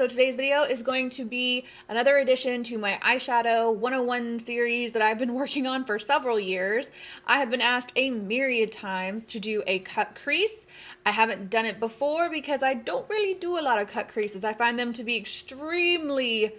So today's video is going to be another addition to my eyeshadow 101 series that I've been working on for several years. I have been asked a myriad times to do a cut crease. I haven't done it before because I don't really do a lot of cut creases. I find them to be extremely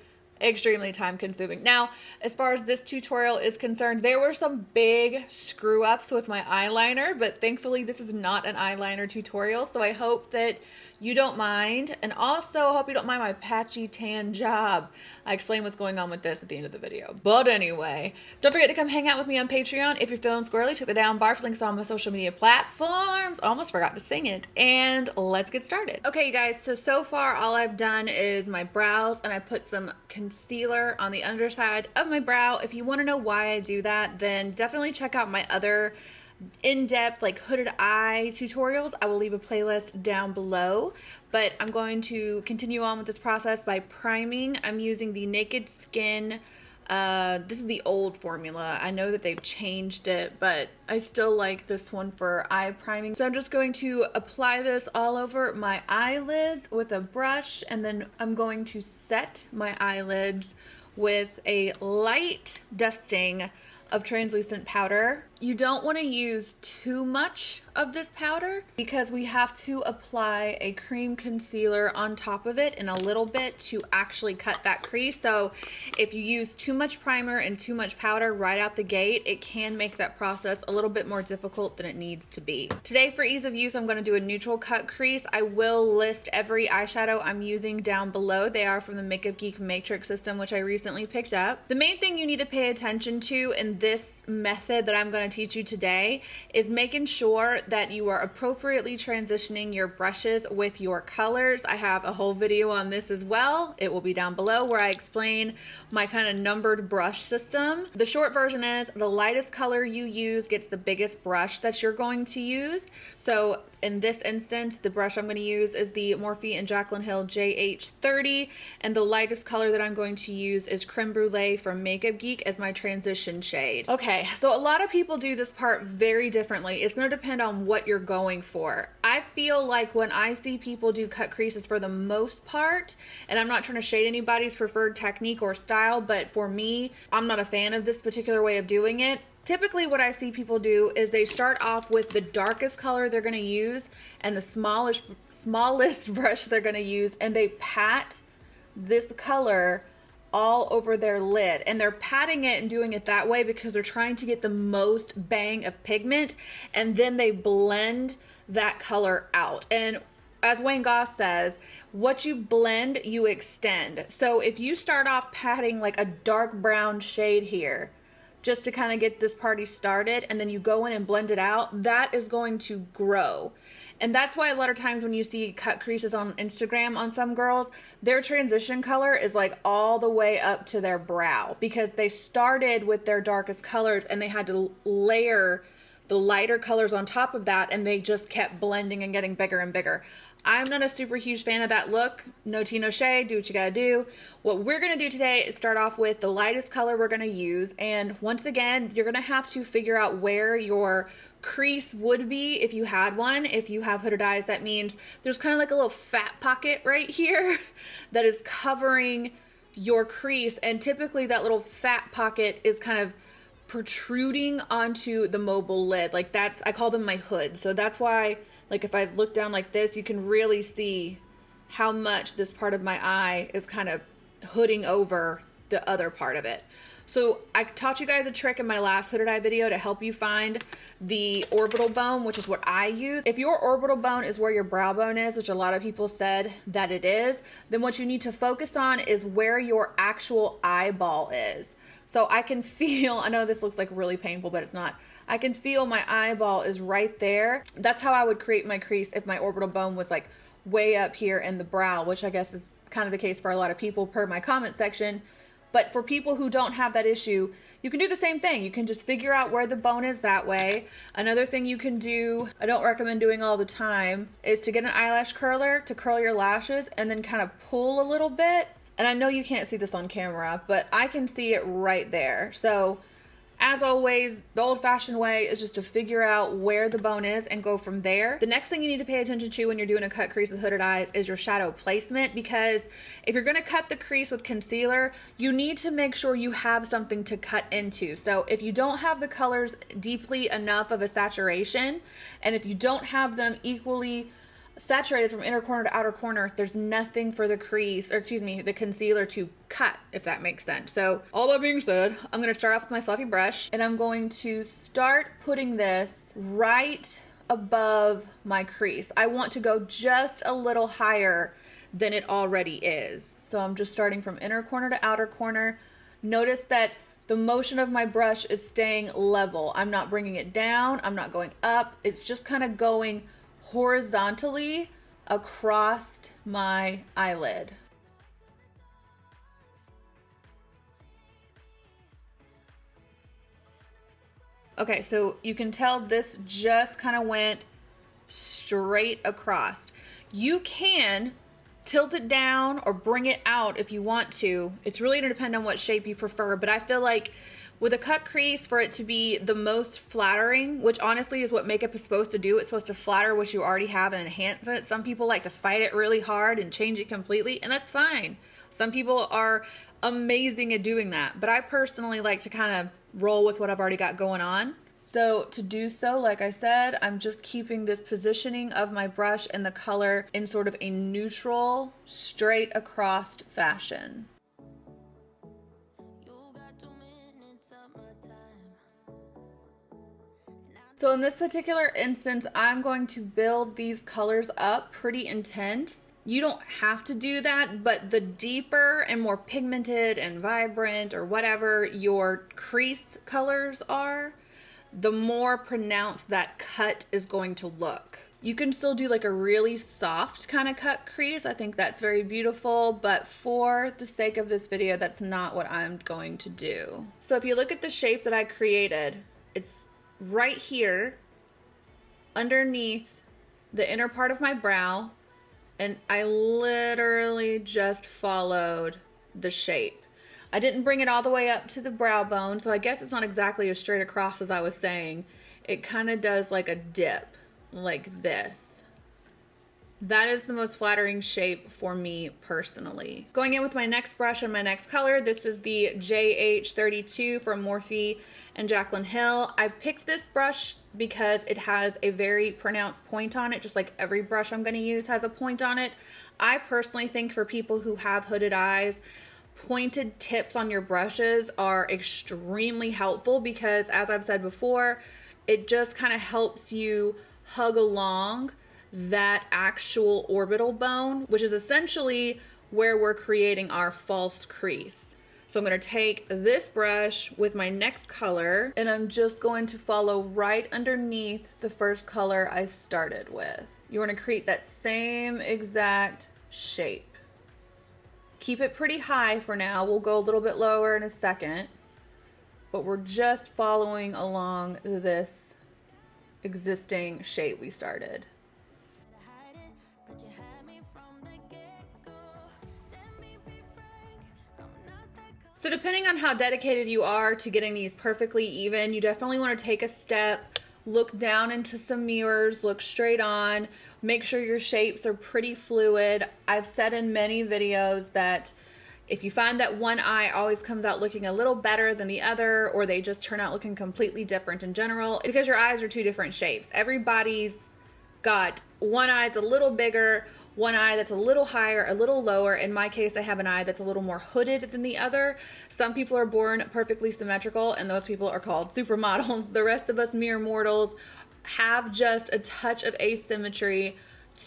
time consuming. Now, as far as this tutorial is concerned, there were some big screw ups with my eyeliner, but thankfully this is not an eyeliner tutorial, so I hope that you don't mind, and also hope you don't mind my patchy tan job. I explain what's going on with this at the end of the video. But anyway, don't forget to come hang out with me on Patreon. If you're feeling squirrely, check the down bar for links on my social media platforms. Almost forgot to sing it. And let's get started. Okay, you guys, so far all I've done is my brows, and I put some concealer on the underside of my brow. If you want to know why I do that, then definitely check out my other in-depth like hooded eye tutorials. I will leave a playlist down below, but I'm going to continue on with this process by priming. I'm using the Naked Skin, this is the old formula. I know that they've changed it, but I still like this one for eye priming. So I'm just going to apply this all over my eyelids with a brush, and then I'm going to set my eyelids with a light dusting of translucent powder. You don't want to use too much of this powder because we have to apply a cream concealer on top of it in a little bit to actually cut that crease. So if you use too much primer and too much powder right out the gate, it can make that process a little bit more difficult than it needs to be. Today, for ease of use, I'm going to do a neutral cut crease. I will list every eyeshadow I'm using down below. They are from the Makeup Geek matrix system, which I recently picked up. The main thing you need to pay attention to in this method that I'm going to teach you today is making sure that you are appropriately transitioning your brushes with your colors. I have a whole video on this as well. It will be down below where I explain my kind of numbered brush system. The short version is the lightest color you use gets the biggest brush that you're going to use. So in this instance, the brush I'm going to use is the Morphe and Jaclyn Hill JH30, and the lightest color that I'm going to use is Creme Brûlée from Makeup Geek as my transition shade. Okay, so a lot of people do this part very differently. It's going to depend on what you're going for. I feel like when I see people do cut creases, for the most part, and I'm not trying to shade anybody's preferred technique or style, but for me, I'm not a fan of this particular way of doing it. Typically what I see people do is they start off with the darkest color they're going to use and the smallest brush they're going to use, and they pat this color all over their lid, and they're patting it and doing it that way because they're trying to get the most bang of pigment, and then they blend that color out. And as Wayne Goss says, what you blend, you extend. So if you start off patting like a dark brown shade here, just to kind of get this party started, and then you go in and blend it out, that is going to grow. And that's why a lot of times when you see cut creases on Instagram on some girls, their transition color is like all the way up to their brow because they started with their darkest colors and they had to layer the lighter colors on top of that, and they just kept blending and getting bigger and bigger. I'm not a super huge fan of that look. No tea, no shade. Do what you gotta do. What we're gonna do today is start off with the lightest color we're gonna use. And once again, you're gonna have to figure out where your crease would be if you had one. If you have hooded eyes, that means there's kind of like a little fat pocket right here that is covering your crease. And typically that little fat pocket is kind of protruding onto the mobile lid. Like that's, I call them my hood. So that's why, like if I look down like this, you can really see how much this part of my eye is kind of hooding over the other part of it. So I taught you guys a trick in my last hooded eye video to help you find the orbital bone, which is what I use. If your orbital bone is where your brow bone is, which a lot of people said that it is, then what you need to focus on is where your actual eyeball is. So I can feel, I know this looks like really painful, but it's not. I can feel my eyeball is right there. That's how I would create my crease if my orbital bone was like way up here in the brow, which I guess is kind of the case for a lot of people per my comment section. But for people who don't have that issue, you can do the same thing. You can just figure out where the bone is that way. Another thing you can do, I don't recommend doing all the time, is to get an eyelash curler to curl your lashes and then kind of pull a little bit. And I know you can't see this on camera, but I can see it right there. So As always, the old-fashioned way is just to figure out where the bone is and go from there. The next thing you need to pay attention to when you're doing a cut crease with hooded eyes is your shadow placement, because if you're going to cut the crease with concealer, you need to make sure you have something to cut into. So if you don't have the colors deeply enough of a saturation, and if you don't have them equally saturated from inner corner to outer corner, there's nothing for the crease, or excuse me, the concealer to cut, if that makes sense. So all that being said, I'm going to start off with my fluffy brush, and I'm going to start putting this right above my crease. I want to go just a little higher than it already is. So I'm just starting from inner corner to outer corner. Notice that the motion of my brush is staying level. I'm not bringing it down. I'm not going up. It's just kind of going horizontally across my eyelid. Okay, so you can tell this just kind of went straight across. You can tilt it down or bring it out if you want to. It's really going to depend on what shape you prefer, but I feel like with a cut crease, for it to be the most flattering, which honestly is what makeup is supposed to do, it's supposed to flatter what you already have and enhance it. Some people like to fight it really hard and change it completely, and that's fine. Some people are amazing at doing that, but I personally like to kind of roll with what I've already got going on. So to do so, like I said, I'm just keeping this positioning of my brush and the color in sort of a neutral, straight across fashion. So in this particular instance, I'm going to build these colors up pretty intense. You don't have to do that, but the deeper and more pigmented and vibrant or whatever your crease colors are, the more pronounced that cut is going to look. You can still do like a really soft kind of cut crease. I think that's very beautiful, but for the sake of this video, that's not what I'm going to do. So if you look at the shape that I created, it's right here underneath the inner part of my brow, and I literally just followed the shape. I didn't bring it all the way up to the brow bone, so I guess it's not exactly as straight across as I was saying. It kind of does like a dip like this. That is the most flattering shape for me personally. Going in with my next brush and my next color, this is the JH32 from Morphe and Jaclyn Hill. I picked this brush because it has a very pronounced point on it, just like every brush I'm going to use has a point on it. I personally think for people who have hooded eyes, pointed tips on your brushes are extremely helpful because, as I've said before, it just kind of helps you hug along that actual orbital bone, which is essentially where we're creating our false crease. So I'm going to take this brush with my next color, and I'm just going to follow right underneath the first color I started with. You want to create that same exact shape. Keep it pretty high for now. We'll go a little bit lower in a second, but we're just following along this existing shape we started. So depending on how dedicated you are to getting these perfectly even, you definitely want to take a step, look down into some mirrors, look straight on, make sure your shapes are pretty fluid. I've said in many videos that if you find that one eye always comes out looking a little better than the other, or they just turn out looking completely different in general, it's because your eyes are two different shapes. Everybody's got one eye that's a little bigger, one eye that's a little higher, a little lower. In my case, I have an eye that's a little more hooded than the other. Some people are born perfectly symmetrical, and those people are called supermodels. The rest of us mere mortals have just a touch of asymmetry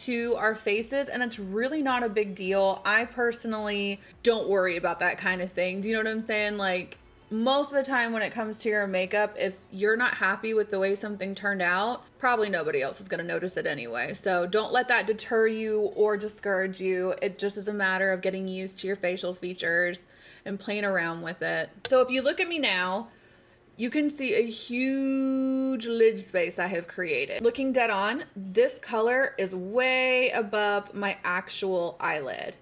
to our faces, and that's really not a big deal. I personally don't worry about that kind of thing. Do you know what I'm saying? Like, most of the time when it comes to your makeup, if you're not happy with the way something turned out, probably nobody else is going to notice it anyway. So don't let that deter you or discourage you. It just is a matter of getting used to your facial features and playing around with it. So if you look at me now, you can see a huge lid space I have created. Looking dead on, this color is way above my actual eyelid.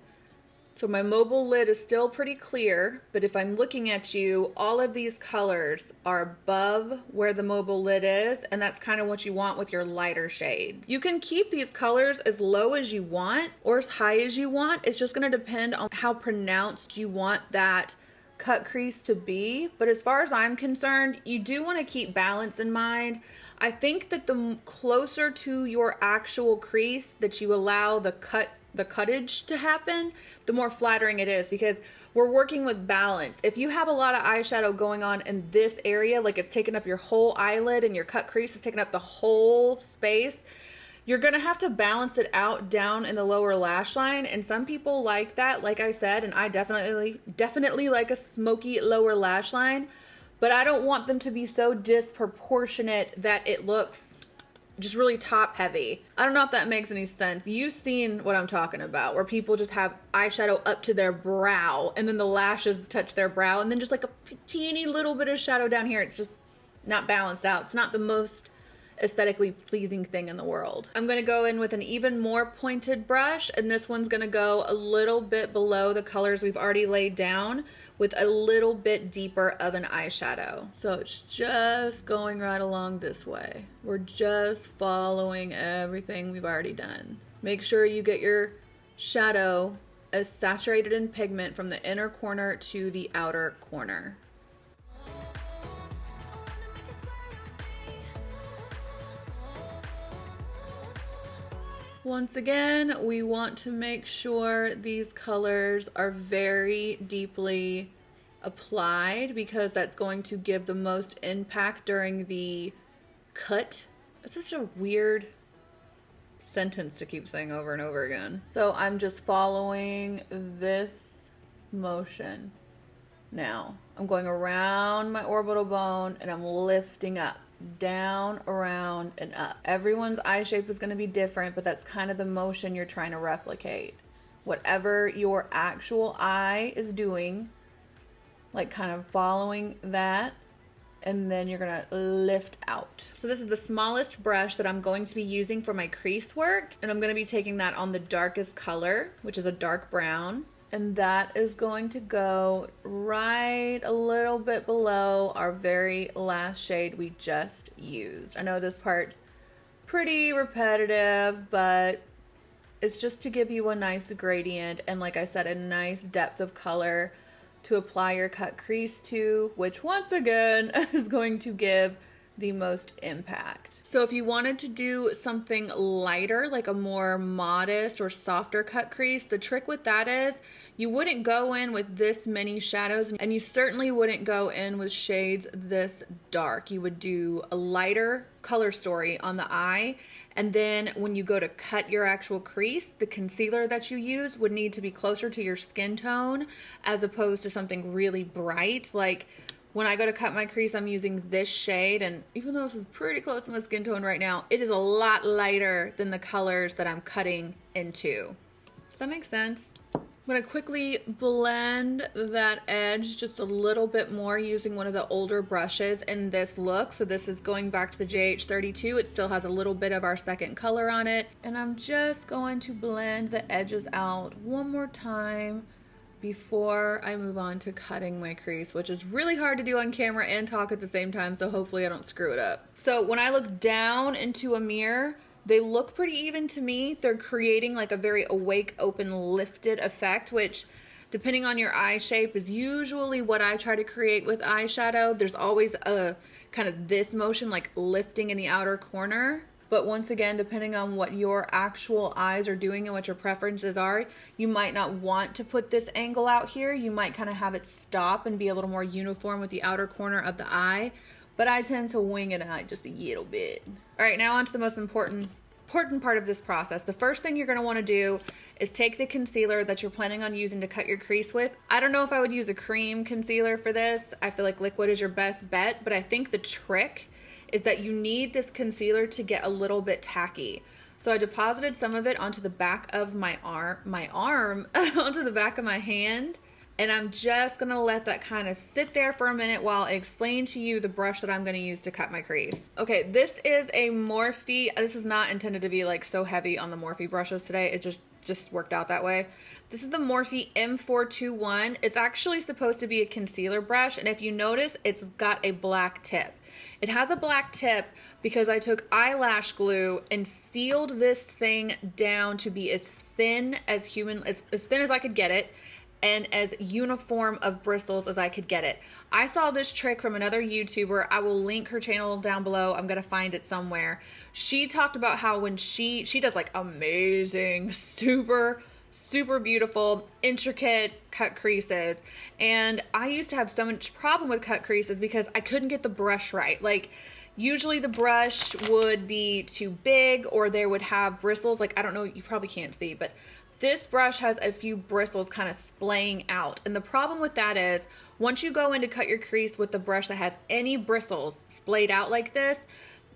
So my mobile lid is still pretty clear, but if I'm looking at you, all of these colors are above where the mobile lid is, and that's kind of what you want with your lighter shades. You can keep these colors as low as you want or as high as you want. It's just going to depend on how pronounced you want that cut crease to be. But as far as I'm concerned, you do want to keep balance in mind. I think that the closer to your actual crease that you allow the cuttage to happen, the more flattering it is, because we're working with balance. If you have a lot of eyeshadow going on in this area, like it's taking up your whole eyelid and your cut crease is taking up the whole space, you're gonna have to balance it out down in the lower lash line. And some people like that, like I said, and I definitely like a smoky lower lash line, but I don't want them to be so disproportionate that it looks just really top heavy. I don't know if that makes any sense. You've seen what I'm talking about, where people just have eyeshadow up to their brow and then the lashes touch their brow and then just like a teeny little bit of shadow down here. It's just not balanced out. It's not the most aesthetically pleasing thing in the world. I'm gonna go in with an even more pointed brush, and this one's gonna go a little bit below the colors we've already laid down with a little bit deeper of an eyeshadow. So it's just going right along this way. We're just following everything we've already done. Make sure you get your shadow as saturated in pigment from the inner corner to the outer corner. Once again, we want to make sure these colors are very deeply applied because that's going to give the most impact during the cut. It's such a weird sentence to keep saying over and over again. So I'm just following this motion. Now, I'm going around my orbital bone and I'm lifting up. Down, around, and up. Everyone's eye shape is going to be different, but that's kind of the motion you're trying to replicate. Whatever your actual eye is doing, like kind of following that, and then you're going to lift out. So this is the smallest brush that I'm going to be using for my crease work, and I'm going to be taking that on the darkest color, which is a dark brown. And that is going to go right a little bit below our very last shade we just used. I know this part's pretty repetitive, but it's just to give you a nice gradient and, like I said, a nice depth of color to apply your cut crease to, which once again is going to give the most impact. So if you wanted to do something lighter, like a more modest or softer cut crease, the trick with that is you wouldn't go in with this many shadows, and you certainly wouldn't go in with shades this dark. You would do a lighter color story on the eye, and then when you go to cut your actual crease, the concealer that you use would need to be closer to your skin tone as opposed to something really bright. Like when I go to cut my crease, I'm using this shade, and even though this is pretty close to my skin tone right now, it is a lot lighter than the colors that I'm cutting into. Does that make sense? I'm going to quickly blend that edge just a little bit more using one of the older brushes in this look. So this is going back to the JH32. It still has a little bit of our second color on it. And I'm just going to blend the edges out one more time before I move on to cutting my crease, which is really hard to do on camera and talk at the same time, so hopefully I don't screw it up. So when I look down into a mirror, they look pretty even to me. They're creating like a very awake, open, lifted effect, which depending on your eye shape is usually what I try to create with eyeshadow. There's always a kind of this motion, like lifting in the outer corner. But once again, depending on what your actual eyes are doing and what your preferences are, you might not want to put this angle out here. You might kind of have it stop and be a little more uniform with the outer corner of the eye. But I tend to wing it out just a little bit. All right, now on to the most important part of this process. The first thing you're going to want to do is take the concealer that you're planning on using to cut your crease with. I don't know if I would use a cream concealer for this. I feel like liquid is your best bet, but I think the trick is that you need this concealer to get a little bit tacky. So I deposited some of it onto the back of my arm, onto the back of my hand. And I'm just gonna let that kind of sit there for a minute while I explain to you the brush that I'm gonna use to cut my crease. Okay, this is a Morphe. This is not intended to be like so heavy on the Morphe brushes today. It just just worked out that way. This is the Morphe M421. It's actually supposed to be a concealer brush, and if you notice, it's got a black tip. It has a black tip because I took eyelash glue and sealed this thing down to be as thin as thin as I could get it, and as uniform of bristles as I could get it. I saw this trick from another YouTuber. I will link her channel down below. I'm gonna find it somewhere. She talked about how when she does like amazing, super beautiful, intricate cut creases. And I used to have so much problem with cut creases because I couldn't get the brush right. Like, usually the brush would be too big, or they would have bristles. Like, I don't know, you probably can't see, but this brush has a few bristles kind of splaying out. And the problem with that is, once you go in to cut your crease with the brush that has any bristles splayed out like this,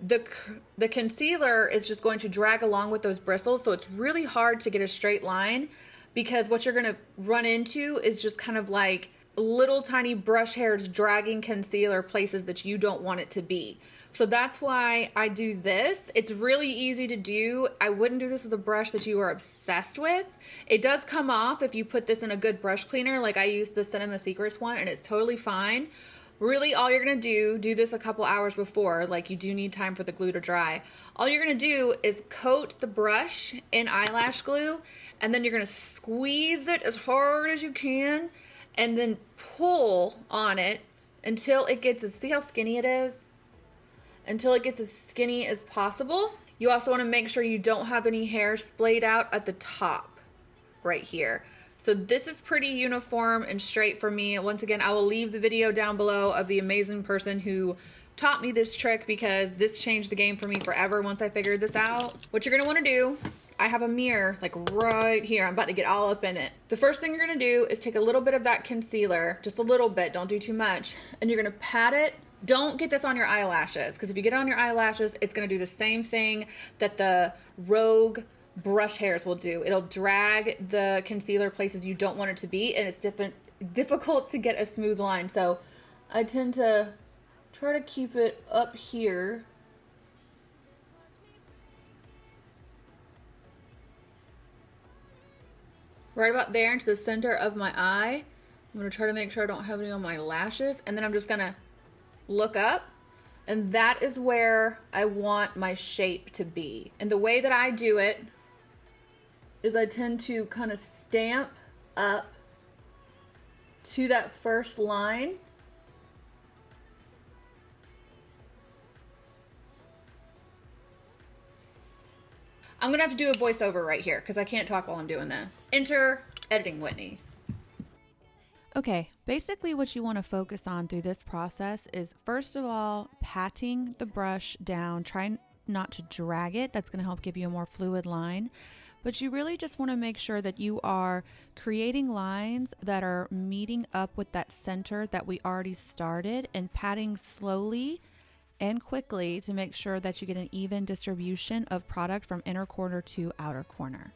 the concealer is just going to drag along with those bristles. So it's really hard to get a straight line, because what you're gonna run into is just kind of like little tiny brush hairs dragging concealer places that you don't want it to be. So that's why I do this. It's really easy to do. I wouldn't do this with a brush that you are obsessed with. It does come off if you put this in a good brush cleaner. Like, I use the Cinema Secrets one, and it's totally fine. Really, all you're gonna do this a couple hours before. Like, you do need time for the glue to dry. All you're gonna do is coat the brush in eyelash glue, and then you're gonna squeeze it as hard as you can, and then pull on it until it gets see how skinny it is? Until it gets as skinny as possible. You also want to make sure you don't have any hair splayed out at the top right here. So this is pretty uniform and straight for me. Once again, I will leave the video down below of the amazing person who taught me this trick, because this changed the game for me forever once I figured this out. What you're gonna wanna do, I have a mirror like right here. I'm about to get all up in it. The first thing you're gonna do is take a little bit of that concealer, just a little bit, don't do too much, and you're gonna pat it. Don't get this on your eyelashes, because if you get it on your eyelashes, it's going to do the same thing that the rogue brush hairs will do. It'll drag the concealer places you don't want it to be, and it's difficult to get a smooth line. So I tend to try to keep it up here. Right about there into the center of my eye. I'm going to try to make sure I don't have any on my lashes, and then I'm just going to look up, and that is where I want my shape to be. And the way that I do it is I tend to kind of stamp up to that first line. I'm gonna have to do a voiceover right here because I can't talk while I'm doing this. Enter Editing Whitney. Okay, basically what you want to focus on through this process is, first of all, patting the brush down. Try not to drag it. That's going to help give you a more fluid line. But you really just want to make sure that you are creating lines that are meeting up with that center that we already started, and patting slowly and quickly to make sure that you get an even distribution of product from inner corner to outer corner.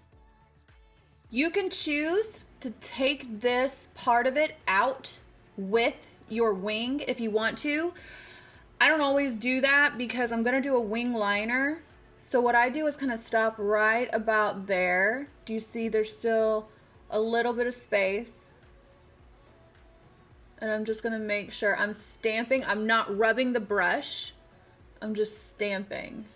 You can choose to take this part of it out with your wing if you want to. I don't always do that because I'm gonna do a wing liner. So what I do is kind of stop right about there. Do you see there's still a little bit of space? And I'm just gonna make sure I'm stamping. I'm not rubbing the brush. I'm just stamping.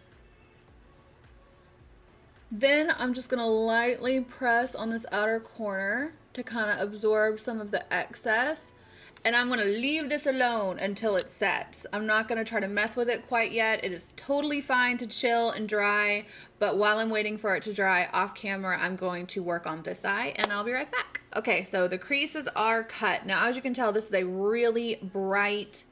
Then I'm just gonna lightly press on this outer corner to kind of absorb some of the excess. And I'm gonna leave this alone until it sets. I'm not gonna try to mess with it quite yet. It is totally fine to chill and dry, but while I'm waiting for it to dry off camera, I'm going to work on this eye, and I'll be right back. Okay, so the creases are cut. Now, as you can tell, this is a really bright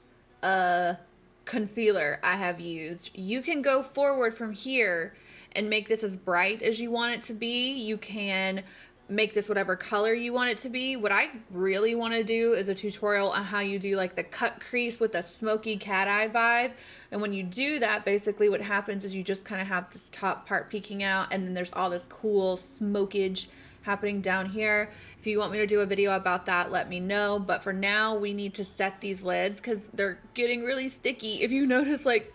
concealer I have used. You can go forward from here and make this as bright as you want it to be. You can make this whatever color you want it to be. What I really want to do is a tutorial on how you do like the cut crease with a smoky cat eye vibe. And when you do that, basically what happens is you just kind of have this top part peeking out, and then there's all this cool smokage happening down here. If you want me to do a video about that, let me know. But for now, we need to set these lids because they're getting really sticky. If you notice, like,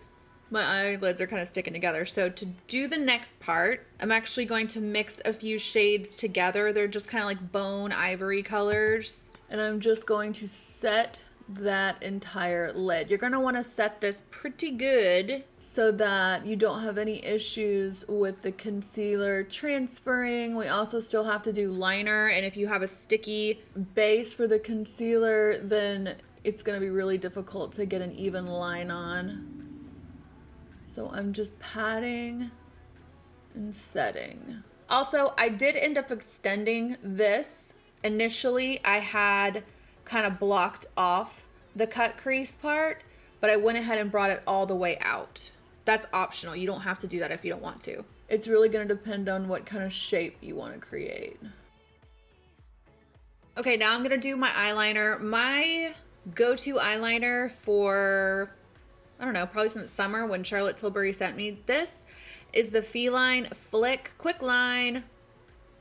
My eyelids are kind of sticking together. So to do the next part, I'm actually going to mix a few shades together. They're just kind of like bone ivory colors. And I'm just going to set that entire lid. You're going to want to set this pretty good so that you don't have any issues with the concealer transferring. We also still have to do liner, and if you have a sticky base for the concealer, then it's going to be really difficult to get an even line on. So I'm just patting and setting. Also, I did end up extending this. Initially, I had kind of blocked off the cut crease part, but I went ahead and brought it all the way out. That's optional. You don't have to do that if you don't want to. It's really going to depend on what kind of shape you want to create. Okay, now I'm going to do my eyeliner. My go-to eyeliner for, I don't know, probably since summer when Charlotte Tilbury sent me this is the Feline Flick Quick Line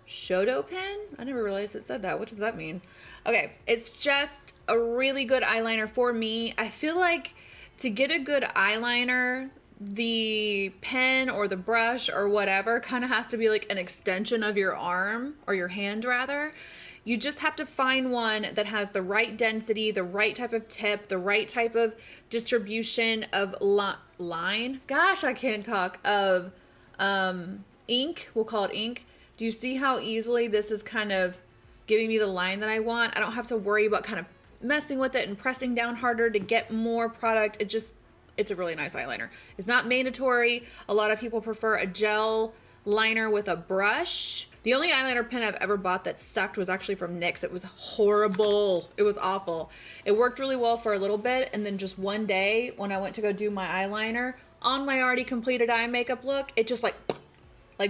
Shodo pen? I never realized it said that. What does that mean? Okay, it's just a really good eyeliner for me. I feel like to get a good eyeliner, the pen or the brush or whatever kind of has to be like an extension of your arm, or your hand rather. You just have to find one that has the right density, the right type of tip, the right type of distribution of line. Gosh, I can't talk. Of ink. We'll call it ink. Do you see how easily this is kind of giving me the line that I want? I don't have to worry about kind of messing with it and pressing down harder to get more product. It's a really nice eyeliner. It's not mandatory. A lot of people prefer a gel liner with a brush. The only eyeliner pen I've ever bought that sucked was actually from NYX. It was horrible. It was awful. It worked really well for a little bit, and then just one day when I went to go do my eyeliner on my already completed eye makeup look, it just like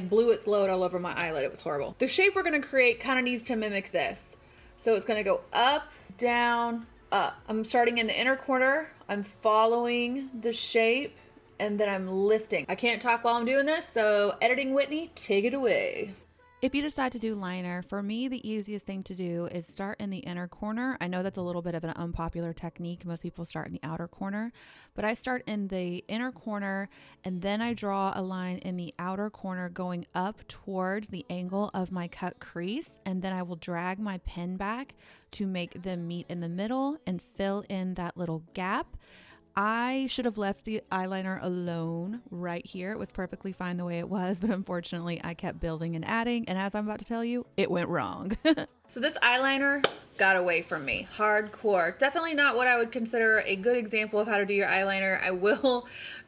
blew its load all over my eyelid. It was horrible. The shape we're gonna create kind of needs to mimic this. So it's gonna go up, down, up. I'm starting in the inner corner. I'm following the shape, and then I'm lifting. I can't talk while I'm doing this, so editing Whitney, take it away. If you decide to do liner, for me, the easiest thing to do is start in the inner corner. I know that's a little bit of an unpopular technique. Most people start in the outer corner, but I start in the inner corner, and then I draw a line in the outer corner going up towards the angle of my cut crease, and then I will drag my pen back to make them meet in the middle and fill in that little gap. I should have left the eyeliner alone right here. It was perfectly fine the way it was, but unfortunately I kept building and adding, and as I'm about to tell you, it went wrong. So this eyeliner got away from me hardcore. Definitely not what I would consider a good example of how to do your eyeliner. I will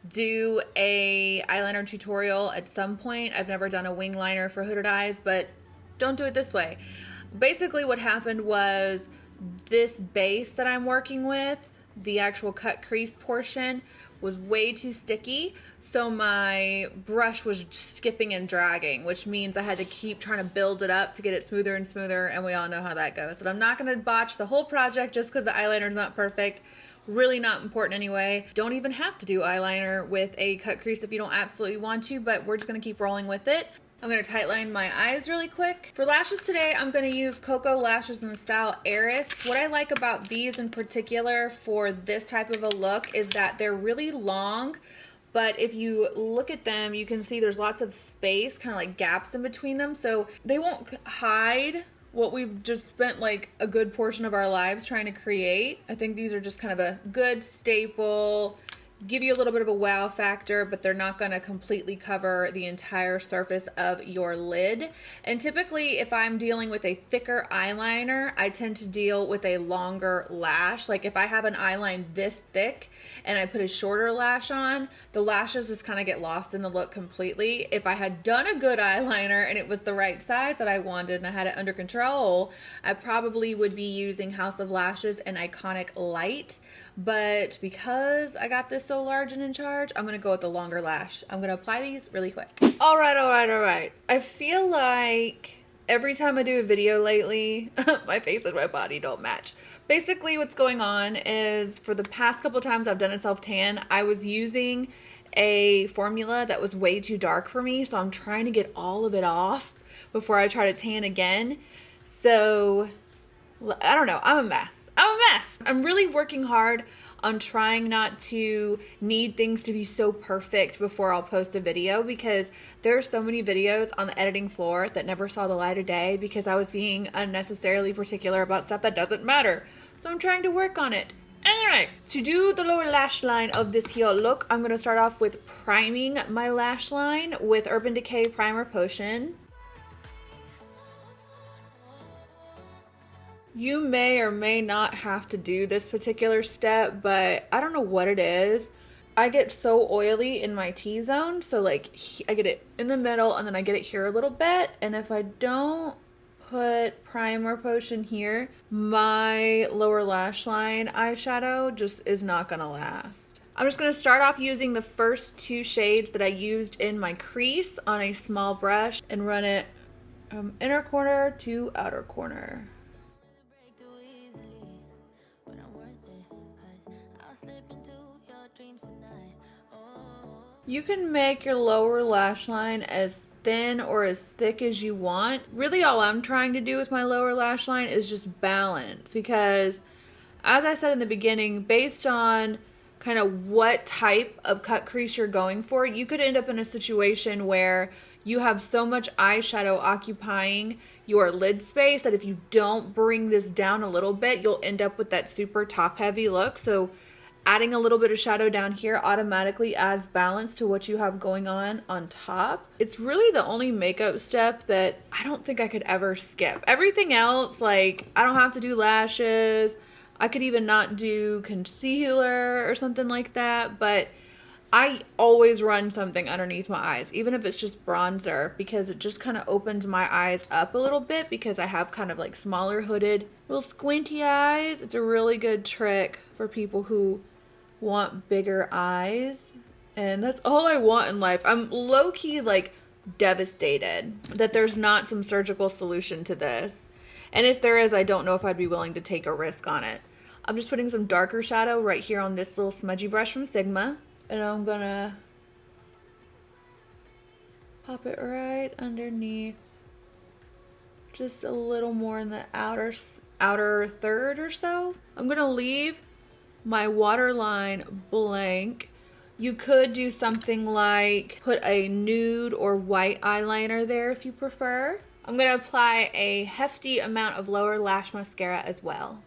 do a eyeliner tutorial at some point. I've never done a wing liner for hooded eyes, but don't do it this way. Basically what happened was this base that I'm working with, the actual cut crease portion, was way too sticky, so my brush was skipping and dragging, which means I had to keep trying to build it up to get it smoother and smoother, and we all know how that goes. But I'm not going to botch the whole project just because the eyeliner is not perfect. Really not important anyway. Don't even have to do eyeliner with a cut crease if you don't absolutely want to, but we're just going to keep rolling with it. I'm going to tightline my eyes really quick. For lashes today, I'm going to use Cocoa lashes in the style Eris. What I like about these in particular for this type of a look is that they're really long, but if you look at them, you can see there's lots of space, kind of like gaps in between them, so they won't hide what we've just spent like a good portion of our lives trying to create. I think these are just kind of a good staple, give you a little bit of a wow factor, but they're not going to completely cover the entire surface of your lid. And typically if I'm dealing with a thicker eyeliner, I tend to deal with a longer lash. Like if I have an eyeline this thick and I put a shorter lash on, the lashes just kind of get lost in the look completely. If I had done a good eyeliner and it was the right size that I wanted and I had it under control, I probably would be using House of Lashes and Iconic Light. But because I got this so large and in charge, I'm going to go with the longer lash. I'm going to apply these really quick. All right. I feel like every time I do a video lately, my face and my body don't match. Basically what's going on is for the past couple times I've done a self-tan, I was using a formula that was way too dark for me. So I'm trying to get all of it off before I try to tan again. So I don't know. I'm a mess. I'm really working hard on trying not to need things to be so perfect before I'll post a video, because there are so many videos on the editing floor that never saw the light of day because I was being unnecessarily particular about stuff that doesn't matter. So I'm trying to work on it. Anyway, to do the lower lash line of this here look, I'm going to start off with priming my lash line with Urban Decay Primer Potion. You may or may not have to do this particular step, but I don't know what it is. I get so oily in my T-zone, so like I get it in the middle and then I get it here a little bit, and if I don't put primer potion here, my lower lash line eyeshadow just is not gonna last. I'm just gonna start off using the first two shades that I used in my crease on a small brush and run it from inner corner to outer corner. You can make your lower lash line as thin or as thick as you want. Really all I'm trying to do with my lower lash line is just balance, because as I said in the beginning, based on kind of what type of cut crease you're going for, you could end up in a situation where you have so much eyeshadow occupying your lid space that if you don't bring this down a little bit, you'll end up with that super top heavy look. So adding a little bit of shadow down here automatically adds balance to what you have going on top. It's really the only makeup step that I don't think I could ever skip. Everything else, like I don't have to do lashes. I could even not do concealer or something like that, but I always run something underneath my eyes, even if it's just bronzer, because it just kind of opens my eyes up a little bit because I have kind of like smaller hooded, little squinty eyes. It's a really good trick for people who want bigger eyes, and that's all I want in life. I'm low-key like devastated that there's not some surgical solution to this, and if there is, I don't know if I'd be willing to take a risk on it. I'm just putting some darker shadow right here on this little smudgy brush from Sigma, and I'm gonna pop it right underneath, just a little more in the outer third or so. I'm gonna leave my waterline blank. You could do something like put a nude or white eyeliner there if you prefer. I'm gonna apply a hefty amount of lower lash mascara as well.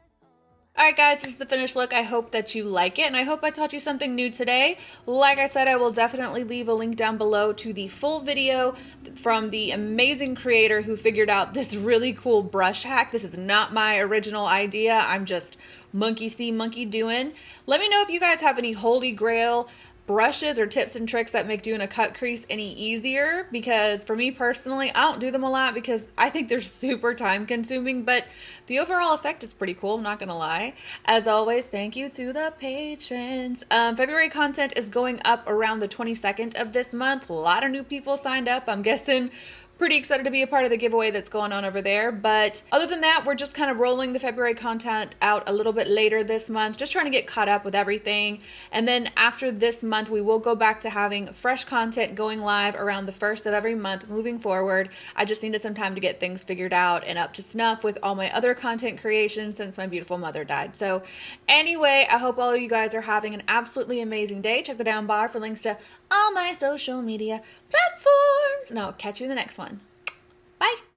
Alright guys, this is the finished look. I hope that you like it, and I hope I taught you something new today. Like I said, I will definitely leave a link down below to the full video from the amazing creator who figured out this really cool brush hack. This is not my original idea. I'm just monkey see, monkey doing. Let me know if you guys have any holy grail brushes or tips and tricks that make doing a cut crease any easier, because for me personally, I don't do them a lot because I think they're super time consuming, but the overall effect is pretty cool, I'm not gonna lie. As always, thank you to the patrons. February content is going up around the 22nd of this month. A lot of new people signed up. I'm guessing pretty excited to be a part of the giveaway that's going on over there. But other than that, we're just kind of rolling the February content out a little bit later this month, just trying to get caught up with everything. And then after this month, we will go back to having fresh content going live around the 1st of every month moving forward. I just needed some time to get things figured out and up to snuff with all my other content creation since my beautiful mother died. So anyway, I hope all of you guys are having an absolutely amazing day. Check the down bar for links to all my social media platforms, and I'll catch you in the next one.